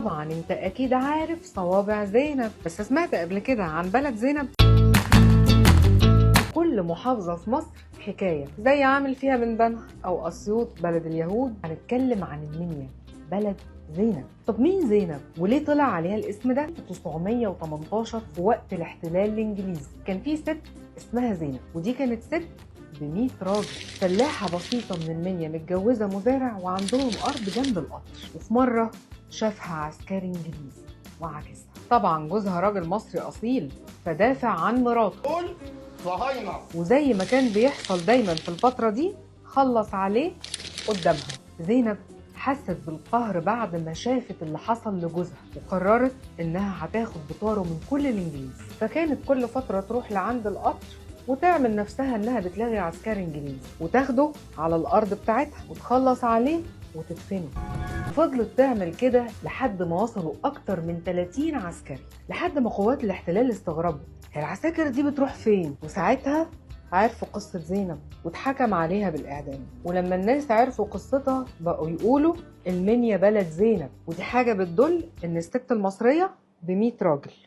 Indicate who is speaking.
Speaker 1: طبعا انت اكيد عارف صوابع زينب، بس سمعت قبل كده عن بلد زينب؟ كل محافظة في مصر حكاية، زي عامل فيها من بنها أو أسيوط بلد اليهود. هنتكلم عن المنيا، بلد زينب. طب مين زينب وليه طلع عليها الاسم ده؟ 918 في وقت الاحتلال الإنجليزي كان في ست اسمها زينب، ودي كانت ست ب100 راجل، فلاحة بسيطة من المنيا متجوزة مزارع وعندهم أرض جنب القطر. وفي مرة شافها عسكري إنجليزي وعكسها. طبعا جوزها راجل مصري أصيل فدافع عن مراته،
Speaker 2: صهاينة،
Speaker 1: وزي ما كان بيحصل دايما في الفترة دي خلص عليه قدامها. زينب حست بالقهر بعد ما شافت اللي حصل لجوزها، وقررت انها هتاخد بطاره من كل الانجليز. فكانت كل فترة تروح لعند القطر وتعمل نفسها انها بتلاقي عسكري انجليزي وتاخده على الارض بتاعتها وتخلص عليه وتدفنه. فضلت تعمل كده لحد ما وصلوا أكتر من 30 عسكري، لحد ما قوات الاحتلال استغربوا هي العساكر دي بتروح فين؟ وساعتها عرفوا قصة زينب واتحكم عليها بالإعدام. ولما الناس عرفوا قصتها بقوا يقولوا المنيا بلد زينب، ودي حاجة بتدل إن الست المصرية ب100 راجل.